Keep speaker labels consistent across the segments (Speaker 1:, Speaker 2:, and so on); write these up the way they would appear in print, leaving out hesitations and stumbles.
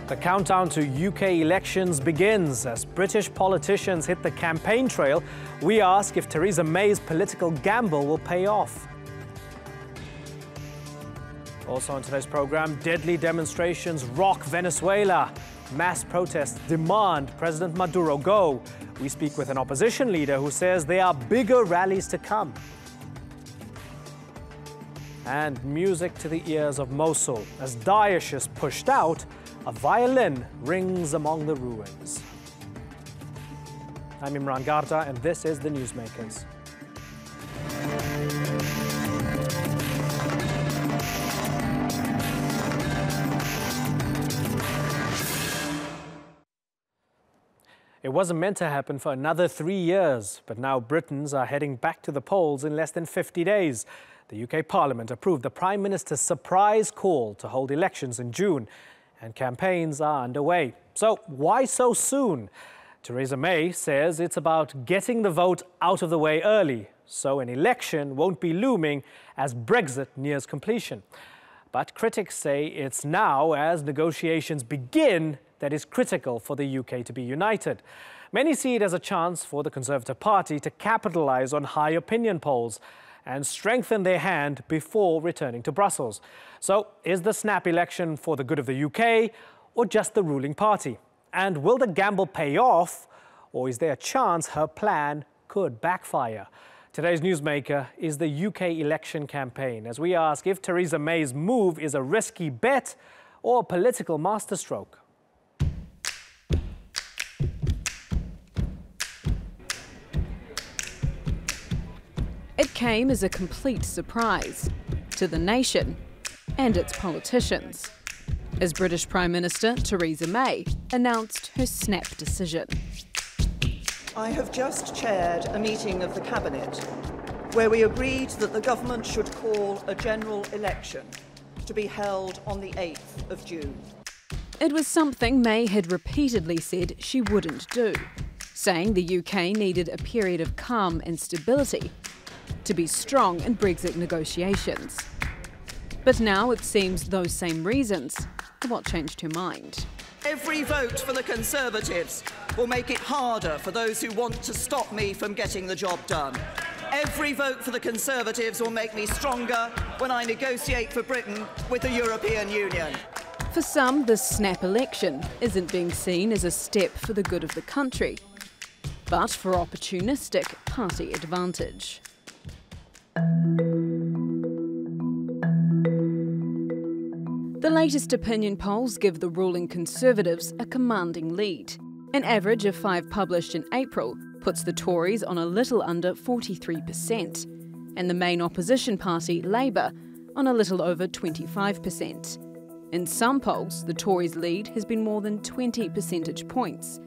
Speaker 1: The countdown to UK elections begins. As British politicians hit the campaign trail, we ask if Theresa May's political gamble will pay off. Also on today's program, deadly demonstrations rock Venezuela. Mass protests demand President Maduro go. We speak with an opposition leader who says there are bigger rallies to come. And music to the ears of Mosul. As Daesh is pushed out, a violin rings among the ruins. I'm Imran Garda, and this is the Newsmakers. It wasn't meant to happen for another 3 years, but now Britons are heading back to the polls in less than 50 days. The UK Parliament approved the Prime Minister's surprise call to hold elections in June, and campaigns are underway. So why so soon? Theresa May says it's about getting the vote out of the way early, so an election won't be looming as Brexit nears completion. But critics say it's now, as negotiations begin, that is critical for the UK to be united. Many see it as a chance for the Conservative Party to capitalise on high opinion polls and strengthen their hand before returning to Brussels. So, is the snap election for the good of the UK or just the ruling party? And will the gamble pay off, or is there a chance her plan could backfire? Today's Newsmaker is the UK election campaign, as we ask if Theresa May's move is a risky bet or a political masterstroke.
Speaker 2: It came as a complete surprise to the nation and its politicians as British Prime Minister Theresa May announced her snap decision.
Speaker 3: I have just chaired a meeting of the Cabinet where we agreed that the government should call a general election to be held on the 8th of June.
Speaker 2: It was something May had repeatedly said she wouldn't do, saying the UK needed a period of calm and stability to be strong in Brexit negotiations. But now it seems those same reasons are what changed her mind.
Speaker 3: Every vote for the Conservatives will make it harder for those who want to stop me from getting the job done. Every vote for the Conservatives will make me stronger when I negotiate for Britain with the European Union.
Speaker 2: For some, this snap election isn't being seen as a step for the good of the country, but for opportunistic party advantage. The latest opinion polls give the ruling Conservatives a commanding lead. An average of 5 published in April puts the Tories on a little under 43%, and the main opposition party, Labour, on a little over 25%. In some polls, the Tories' lead has been more than 20 percentage points,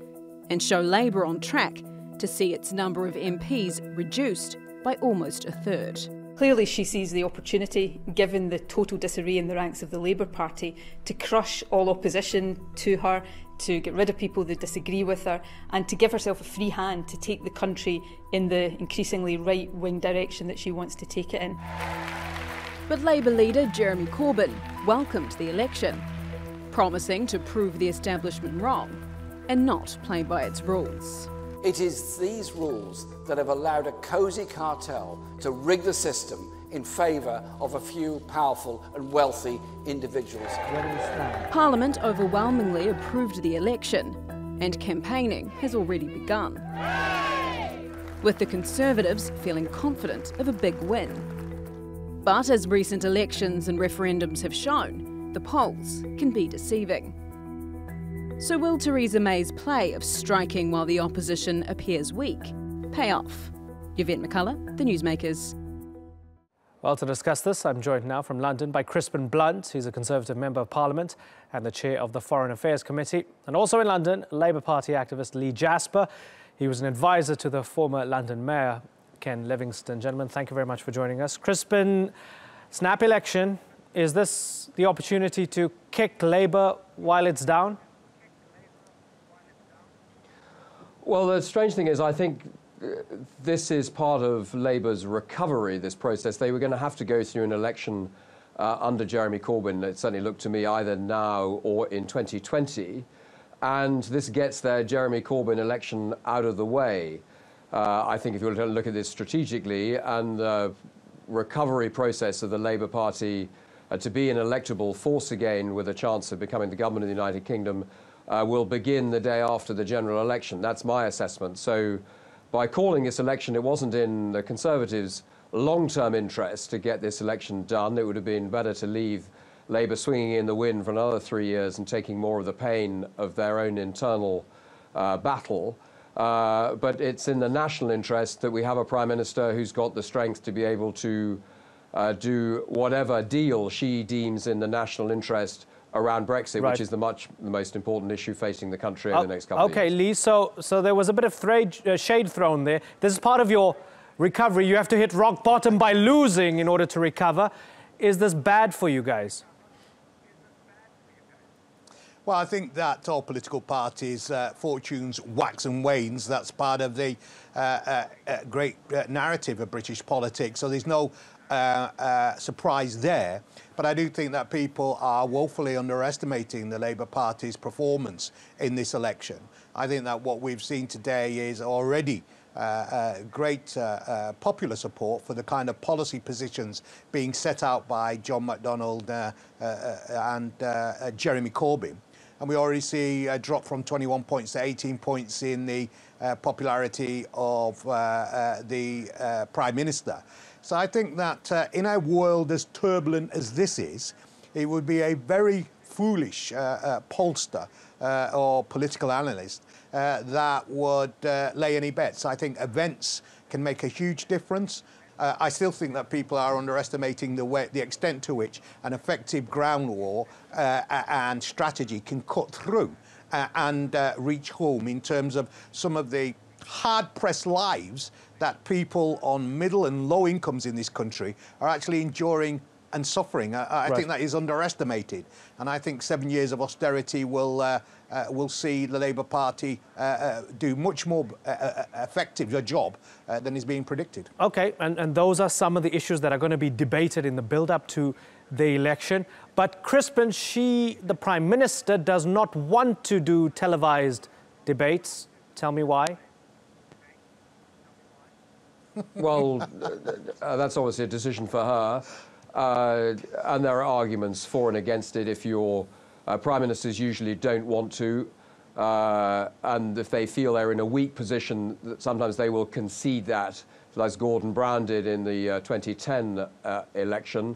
Speaker 2: and show Labour on track to see its number of MPs reduced by almost a third.
Speaker 4: Clearly she sees the opportunity, given the total disarray in the ranks of the Labour Party, to crush all opposition to her, to get rid of people that disagree with her, and to give herself a free hand to take the country in the increasingly right-wing direction that she wants to take it in.
Speaker 2: But Labour leader Jeremy Corbyn welcomed the election, promising to prove the establishment wrong and not play by its rules.
Speaker 5: It is these rules that have allowed a cosy cartel to rig the system in favour of a few powerful and wealthy individuals.
Speaker 2: Parliament overwhelmingly approved the election, and campaigning has already begun, with the Conservatives feeling confident of a big win. But as recent elections and referendums have shown, the polls can be deceiving. So will Theresa May's play of striking while the opposition appears weak pay off? Yvette McCullough, The Newsmakers.
Speaker 1: Well, to discuss this, I'm joined now from London by Crispin Blunt. He's a Conservative Member of Parliament and the Chair of the Foreign Affairs Committee. And also in London, Labour Party activist Lee Jasper. He was an advisor to the former London Mayor, Ken Livingstone. Gentlemen, thank you very much for joining us. Crispin, snap election, is this the opportunity to kick Labour while it's down?
Speaker 6: Well, the strange thing is, I think this is part of Labour's recovery, this process. They were going to have to go through an election under Jeremy Corbyn. It certainly looked to me either now or in 2020. And this gets their Jeremy Corbyn election out of the way. I think if you look at this strategically, and the recovery process of the Labour Party to be an electable force again with a chance of becoming the government of the United Kingdom will begin the day after the general election. That's my assessment. So by calling this election, it wasn't in the Conservatives' long-term interest to get this election done. It would have been better to leave Labour swinging in the wind for another 3 years and taking more of the pain of their own internal battle. But it's in the national interest that we have a Prime Minister who's got the strength to be able to do whatever deal she deems in the national interest around Brexit,
Speaker 1: right,
Speaker 6: which is the most important issue facing the country over the next couple of years.
Speaker 1: Okay, Lee, so there was a bit of shade thrown there. This is part of your recovery. You have to hit rock bottom by losing in order to recover. Is this bad for you guys?
Speaker 7: Well, I think that all political parties' fortunes wax and wanes. That's part of the great narrative of British politics. So there's no surprise there. But I do think that people are woefully underestimating the Labour Party's performance in this election. I think that what we've seen today is already great popular support for the kind of policy positions being set out by John McDonnell and Jeremy Corbyn. And we already see a drop from 21 points to 18 points in the popularity of the Prime Minister. So I think that in a world as turbulent as this is, it would be a very foolish pollster or political analyst that would lay any bets. I think events can make a huge difference. I still think that people are underestimating the extent to which an effective ground war and strategy can cut through and reach home in terms of some of the hard-pressed lives that people on middle and low incomes in this country are actually enduring and suffering. I think that is underestimated, and I think 7 years of austerity will see the Labour Party do much more effective a job than is being predicted.
Speaker 1: Okay, and those are some of the issues that are going to be debated in the build-up to the election. But Crispin, the Prime Minister, does not want to do televised debates. Tell me why.
Speaker 6: Well, that's obviously a decision for her. And there are arguments for and against it. If your Prime Ministers usually don't want to, and if they feel they're in a weak position, sometimes they will concede that, as Gordon Brown did in the 2010 election.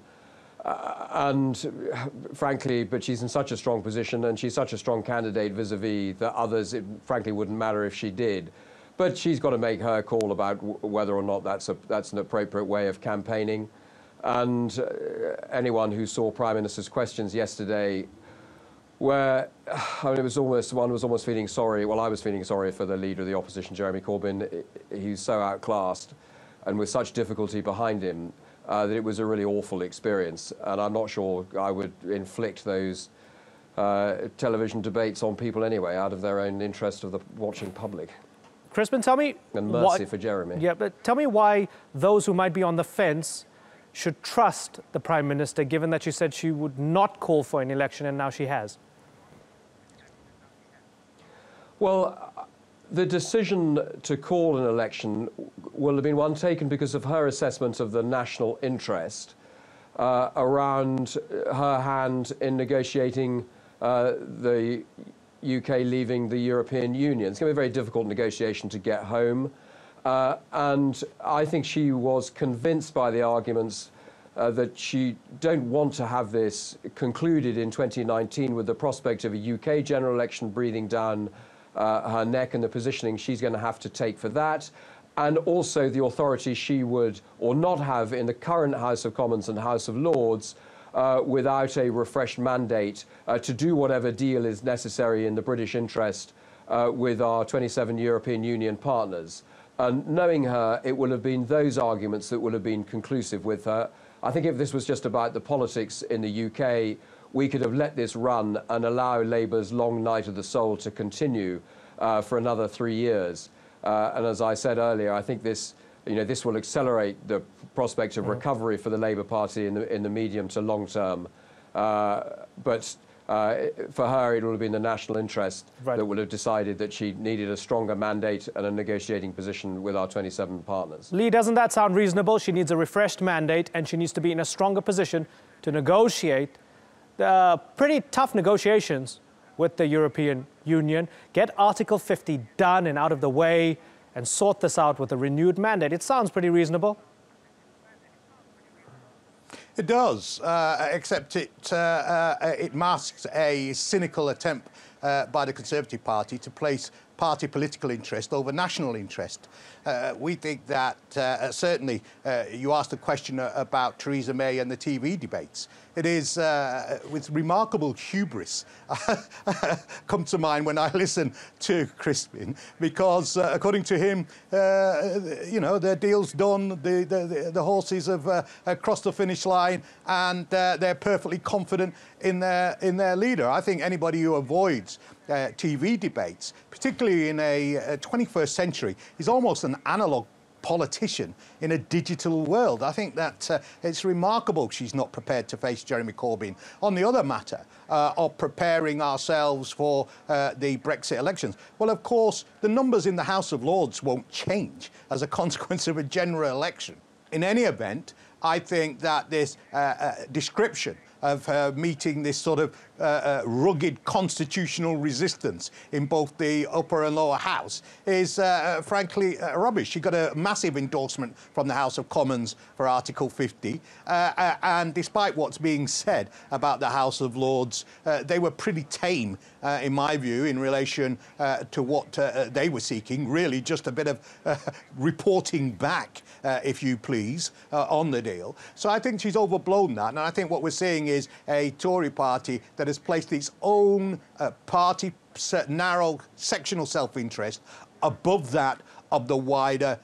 Speaker 6: And frankly, but she's in such a strong position and she's such a strong candidate vis-a-vis the others, it frankly wouldn't matter if she did. But she's got to make her call about whether or not that's an appropriate way of campaigning. And anyone who saw Prime Minister's questions yesterday, where one was almost feeling sorry. Well, I was feeling sorry for the leader of the opposition, Jeremy Corbyn. He's so outclassed, and with such difficulty behind him, that it was a really awful experience. And I'm not sure I would inflict those television debates on people anyway, out of their own interest of the watching public.
Speaker 1: Crispin, tell me...
Speaker 6: And mercy for Jeremy.
Speaker 1: Yeah, but tell me why those who might be on the fence should trust the Prime Minister, given that she said she would not call for an election and now she has. Well,
Speaker 6: the decision to call an election will have been one taken because of her assessment of the national interest around her hand in negotiating the UK leaving the European Union. It's going to be a very difficult negotiation to get home. And I think she was convinced by the arguments that she don't want to have this concluded in 2019 with the prospect of a UK general election breathing down her neck and the positioning she's going to have to take for that, and also the authority she would or not have in the current House of Commons and House of Lords without a refreshed mandate to do whatever deal is necessary in the British interest with our 27 European Union partners. And knowing her, it will have been those arguments that will have been conclusive with her. I think if this was just about the politics in the UK, we could have let this run and allow Labour's long night of the soul to continue for another 3 years. And as I said earlier, I think this this will accelerate the prospect of recovery for the Labour Party in the medium to long term. But for her, it would have been the national interest that would have decided that she needed a stronger mandate and a negotiating position with our 27 partners.
Speaker 1: Lee, doesn't that sound reasonable? She needs a refreshed mandate and she needs to be in a stronger position to negotiate the pretty tough negotiations with the European Union, get Article 50 done and out of the way, and sort this out with a renewed mandate. It sounds pretty reasonable.
Speaker 7: It does, except it masks a cynical attempt by the Conservative Party to place party political interest over national interest. We think that certainly you asked a question about Theresa May and the TV debates. It is with remarkable hubris come to mind when I listen to Crispin, because according to him, their deal's done, the horses have crossed the finish line, and they're perfectly confident in their leader. I think anybody who avoids TV debates, particularly in a 21st century, is almost an analog politician in a digital world. I think that it's remarkable she's not prepared to face Jeremy Corbyn on the other matter of preparing ourselves for the Brexit elections. Well, of course, the numbers in the House of Lords won't change as a consequence of a general election. In any event, I think that this description of meeting this sort of rugged constitutional resistance in both the upper and lower house is frankly rubbish. She got a massive endorsement from the House of Commons for Article 50, and despite what's being said about the House of Lords, they were pretty tame, in my view, in relation to what they were seeking, really just a bit of reporting back, if you please, on the deal. So I think she's overblown that, and I think what we're seeing is a Tory party that has placed its own party narrow sectional self-interest above that of the wider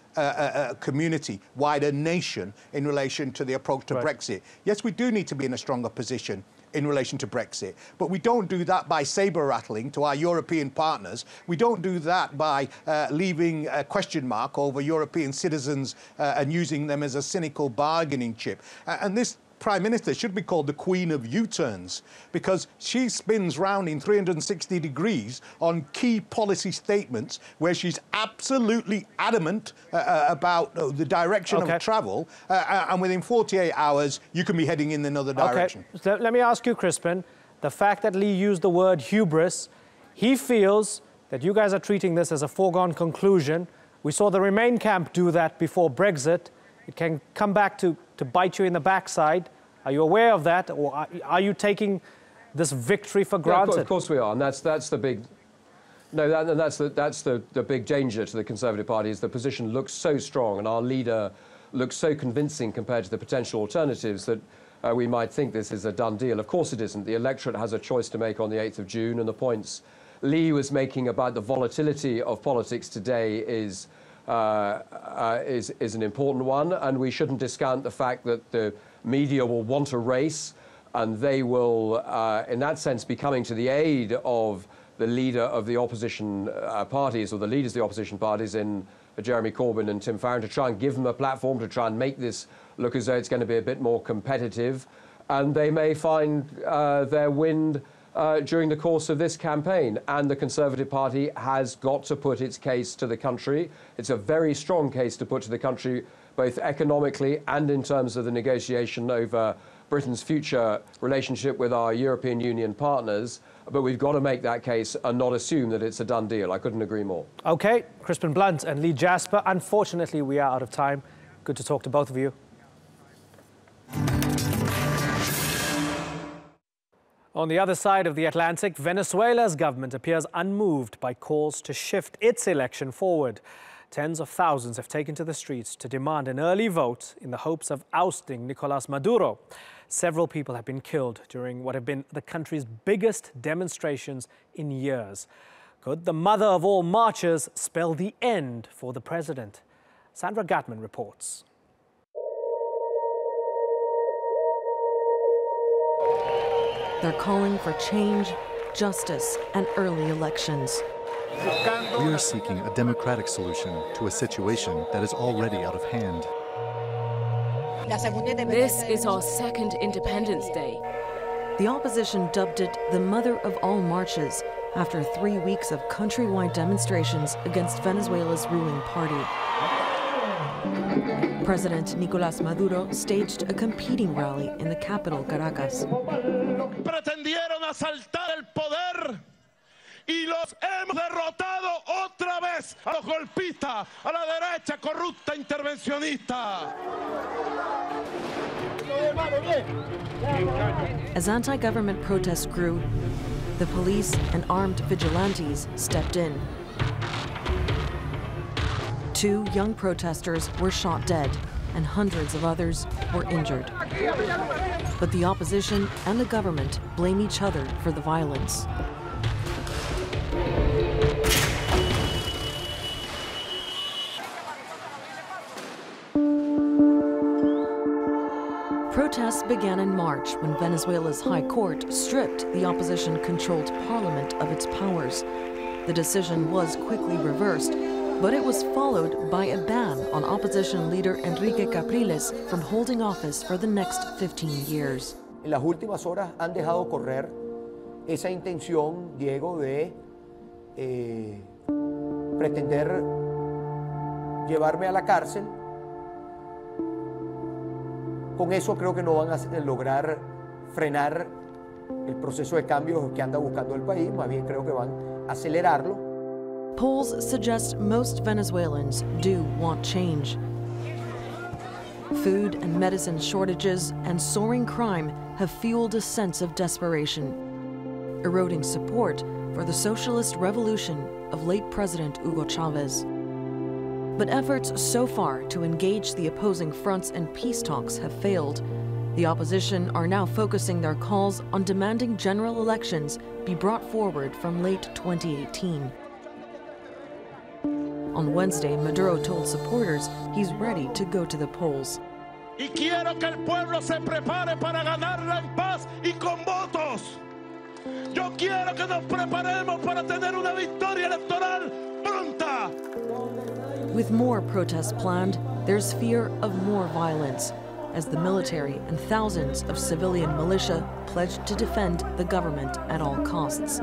Speaker 7: community, wider nation in relation to the approach to Brexit. Yes, we do need to be in a stronger position in relation to Brexit, but we don't do that by sabre-rattling to our European partners. We don't do that by leaving a question mark over European citizens and using them as a cynical bargaining chip. And this Prime Minister should be called the Queen of U-turns, because she spins round in 360 degrees on key policy statements where she's absolutely adamant about the direction of travel, and within 48 hours you can be heading in another direction.
Speaker 1: Okay, so let me ask you, Crispin, the fact that Lee used the word hubris, he feels that you guys are treating this as a foregone conclusion. We saw the Remain camp do that before Brexit. It can come back to bite you in the backside. Are you aware of that, or are you taking this victory for granted?
Speaker 6: Yeah, of course we are, and that's the big. No, that's the big danger to the Conservative Party, is the position looks so strong and our leader looks so convincing compared to the potential alternatives that we might think this is a done deal. Of course it isn't. The electorate has a choice to make on the 8th of June, and the points Lee was making about the volatility of politics today is an important one, and we shouldn't discount the fact that the media will want a race, and they will, in that sense, be coming to the aid of the leader of the opposition parties, or the leaders of the opposition parties in Jeremy Corbyn and Tim Farron, to try and give them a platform, to try and make this look as though it's going to be a bit more competitive, and they may find their wind during the course of this campaign. And the Conservative Party has got to put its case to the country. It's a very strong case to put to the country, both economically and in terms of the negotiation over Britain's future relationship with our European Union partners. But we've got to make that case and not assume that it's a done deal. I couldn't agree more. OK, Crispin Blunt and Lee Jasper. Unfortunately, we are out of time. Good to talk to both of you. On the other side of the Atlantic, Venezuela's government appears unmoved by calls to shift its election forward. Tens of thousands have taken to the streets to demand an early vote in the hopes of ousting Nicolas Maduro. Several people have been killed during what have been the country's biggest demonstrations in years. Could the mother of all marchers spell the end for the president? Sandra Gatman reports.
Speaker 8: They're calling for change, justice, and early elections. We are seeking a democratic solution to a situation that is already out of hand.
Speaker 2: This is our second Independence Day. The opposition dubbed it the mother of all marches after 3 weeks of countrywide demonstrations against Venezuela's ruling party. President Nicolás Maduro staged a competing rally in the capital, Caracas.
Speaker 9: Pretendieron asaltar el poder y los hemos derrotado otra vez a los golpistas, a la derecha corrupta intervencionista.
Speaker 2: As anti-government protests grew, the police and armed vigilantes stepped in. 2 young protesters were shot dead, and hundreds of others were injured. But the opposition and the government blame each other for the violence. Protests began in March when Venezuela's High Court stripped the opposition-controlled parliament of its powers. The decision was quickly reversed, but it was followed by a ban on opposition leader Enrique Capriles from holding office for the next 15 years.
Speaker 10: En las últimas horas han dejado correr esa intención, Diego, de pretender llevarme a la cárcel. Con eso creo que no van a lograr frenar el proceso de cambio que anda buscando el país, más bien creo que van a acelerarlo.
Speaker 2: Polls suggest most Venezuelans do want change. Food and medicine shortages and soaring crime have fueled a sense of desperation, eroding support for the socialist revolution of late President Hugo Chavez. But efforts so far to engage the opposing fronts and peace talks have failed. The opposition are now focusing their calls on demanding general elections be brought forward from late 2018. On Wednesday, Maduro told supporters he's ready to go to the polls.
Speaker 9: Y quiero que el pueblo se prepare para ganarla en paz y con votos. Yo quiero que nos preparemos para tener una victoria electoral pronta.
Speaker 2: With more protests planned, there's fear of more violence, as the military and thousands of civilian militia pledged to defend the government at all costs.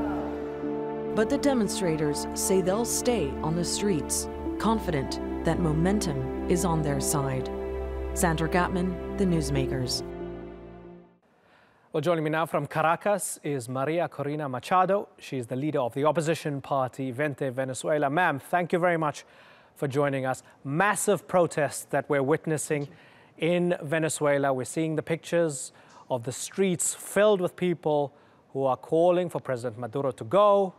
Speaker 2: But the demonstrators say they'll stay on the streets, confident that momentum is on their side. Sandra Gatman, The Newsmakers.
Speaker 1: Well, joining me now from Caracas is Maria Corina Machado. She's the leader of the opposition party, Vente Venezuela. Ma'am, thank you very much for joining us. Massive protests that we're witnessing in Venezuela. We're seeing the pictures of the streets filled with people who are calling for President Maduro to go,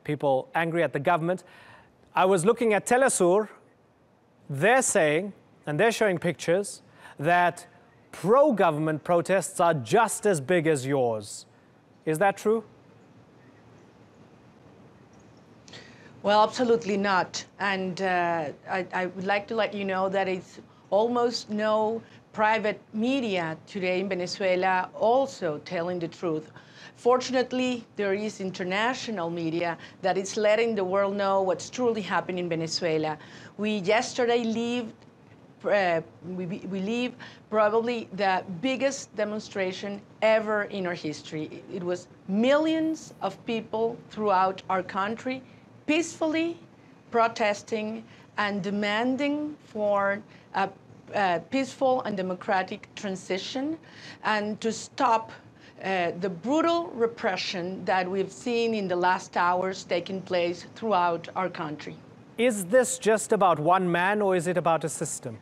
Speaker 1: people angry at the government. I was looking at Telesur. They're saying, and they're showing pictures, that pro-government protests are just as big as yours. Is that true?
Speaker 11: Well, absolutely not. And I would like to let you know that it's almost no private media today in Venezuela also telling the truth. Fortunately, there is international media that is letting the world know what's truly happening in Venezuela. We yesterday leave probably the biggest demonstration ever in our history. It was millions of people throughout our country peacefully protesting and demanding for a peaceful and democratic transition and to stop the brutal repression that we've seen in the last hours taking place throughout our country.
Speaker 1: Is this just about one man, or is it about a system?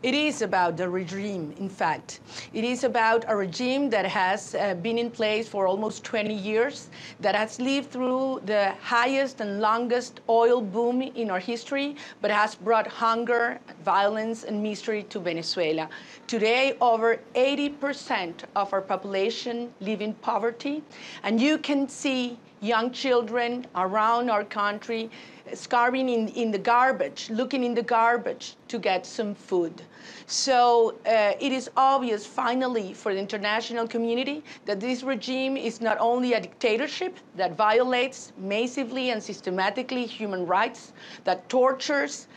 Speaker 11: It is about the regime, in fact. It is about a regime that has been in place for almost 20 years, that has lived through the highest and longest oil boom in our history, but has brought hunger, violence, and misery to Venezuela. Today, over 80% of our population live in poverty, and you can see young children around our country starving in the garbage, looking in the garbage to get some food. So it is obvious, finally, for the international community that this regime is not only a dictatorship that violates massively and systematically human rights, that tortures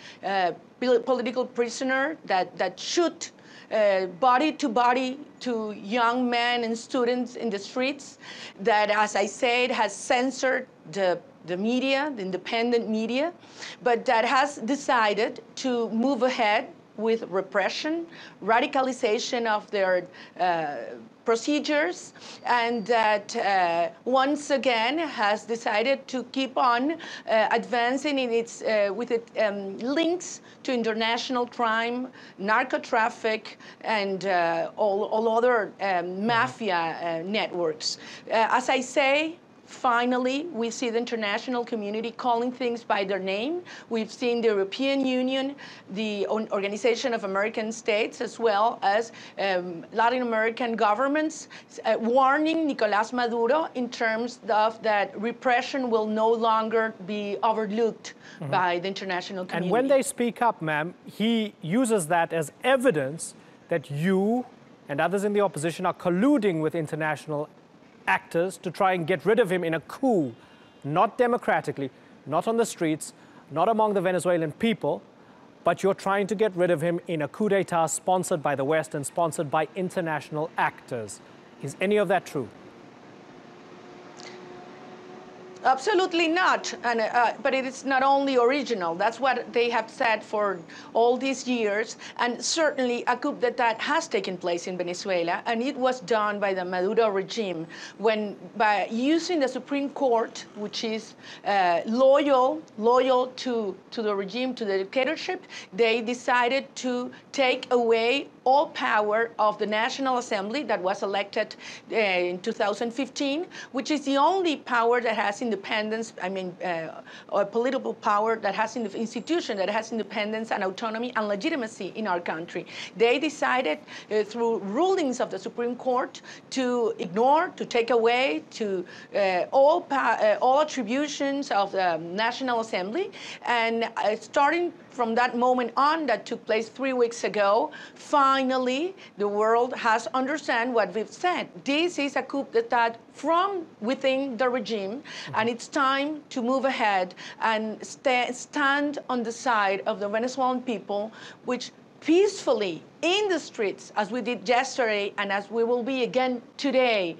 Speaker 11: political prisoners, that shoot body to young men and students in the streets, that, as I said, has censored the media, the independent media, but that has decided to move ahead with repression, radicalization of their procedures, and that once again has decided to keep on advancing in its with its links to international crime, narco traffic, and all other mafia networks. As I say, finally, we see the international community calling things by their name. We've seen the European Union, the Organization of American States, as well as Latin American governments warning Nicolás Maduro in terms of that repression will no longer be overlooked by the international community.
Speaker 1: And when they speak up, ma'am, he uses that as evidence that you and others in the opposition are colluding with international actors to try and get rid of him in a coup, not democratically, not on the streets, not among the Venezuelan people, but you're trying to get rid of him in a coup d'etat sponsored by the West and sponsored by international actors. Is any of that true?
Speaker 11: Absolutely not, and, but it is not only original. That's what they have said for all these years, and certainly a coup d'etat has taken place in Venezuela, and it was done by the Maduro regime when, by using the Supreme Court, which is loyal to the regime, to the dictatorship, they decided to take away all power of the National Assembly that was elected in 2015, which is the only power that has independence, or political power that has in the institution that has independence and autonomy and legitimacy in our country. They decided through rulings of the Supreme Court to ignore, to take away all attributions of the National Assembly, and starting from that moment on, that took place 3 weeks ago, finally, the world has understand what we've said. This is a coup d'etat from within the regime, and it's time to move ahead and stand on the side of the Venezuelan people, which peacefully in the streets, as we did yesterday and as we will be again today,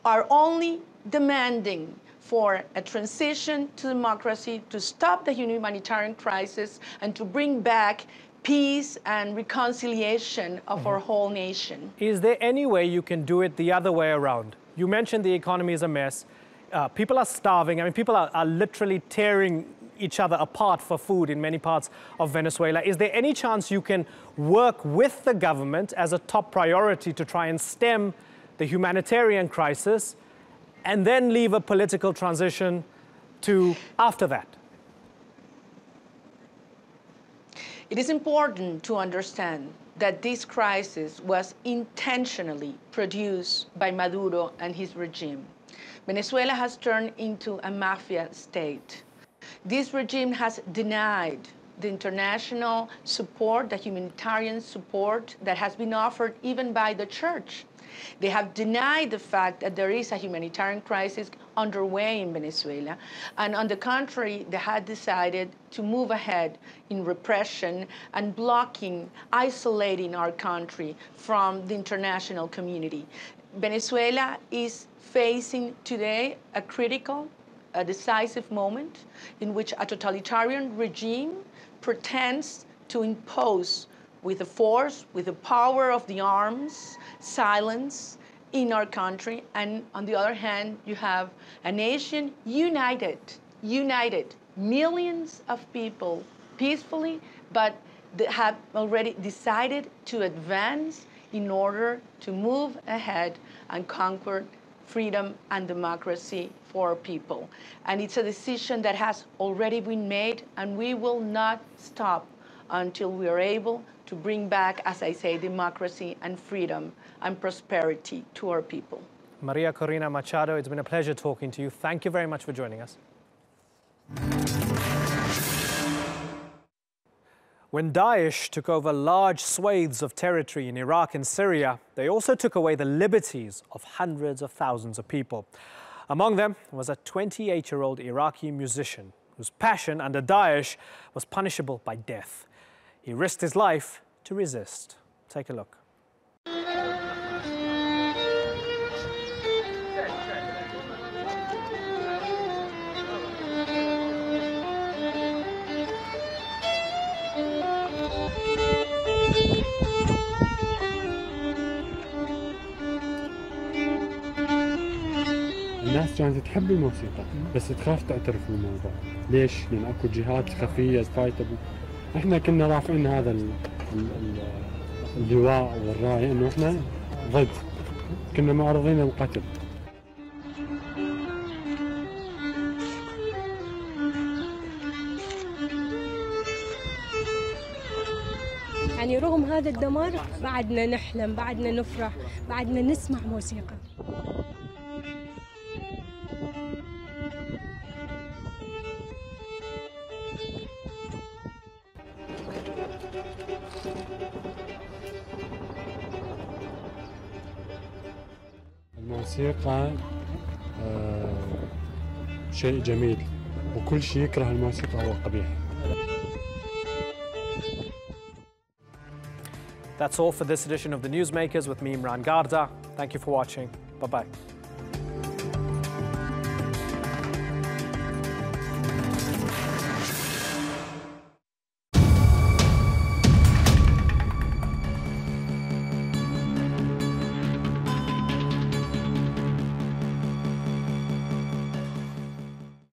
Speaker 11: are only demanding for a transition to democracy, to stop the humanitarian crisis, and to bring back peace and reconciliation of our whole nation.
Speaker 1: Is there any way you can do it the other way around? You mentioned the economy is a mess. People are starving. I mean, people are literally tearing each other apart for food in many parts of Venezuela. Is there any chance you can work with the government as a top priority to try and stem the humanitarian crisis, and then leave a political transition to after that?
Speaker 11: It is important to understand that this crisis was intentionally produced by Maduro and his regime. Venezuela has turned into a mafia state. This regime has denied the international support, the humanitarian support that has been offered even by the church. They have denied the fact that there is a humanitarian crisis underway in Venezuela. And on the contrary, they had decided to move ahead in repression and blocking, isolating our country from the international community. Venezuela is facing today a critical, a decisive moment in which a totalitarian regime pretends to impose with the force, with the power of the arms, silence in our country. And on the other hand, you have a nation united, millions of people peacefully, but they have already decided to advance in order to move ahead and conquer freedom and democracy for people. And it's a decision that has already been made, and we will not stop until we are able to bring back, as I say, democracy and freedom and prosperity to our people.
Speaker 1: Maria Corina Machado, it's been a pleasure talking to you. Thank you very much for joining us. When Daesh took over large swathes of territory in Iraq and Syria, they also took away the liberties of hundreds of thousands of people. Among them was a 28-year-old Iraqi musician whose passion under Daesh was punishable by death. He risked his life to resist. Take a look.
Speaker 12: الناس كانت تحب الموسيقى بس تخاف تعترف بالموضوع. ليش؟ لأن اكو جهات خفية فايتة. احنا كنا رافعين هذا اللواء والراية انه احنا ضد. كنا معرضين للقتل.
Speaker 13: يعني رغم هذا الدمار بعدنا نحلم، بعدنا نفرح، بعدنا نسمع موسيقى.
Speaker 12: الموسيقى شيء جميل وكل شيء يكره الموسيقى هو قبيح.
Speaker 1: That's all for this edition of the Newsmakers with me, Imran Garda. Thank you for watching. Bye-bye.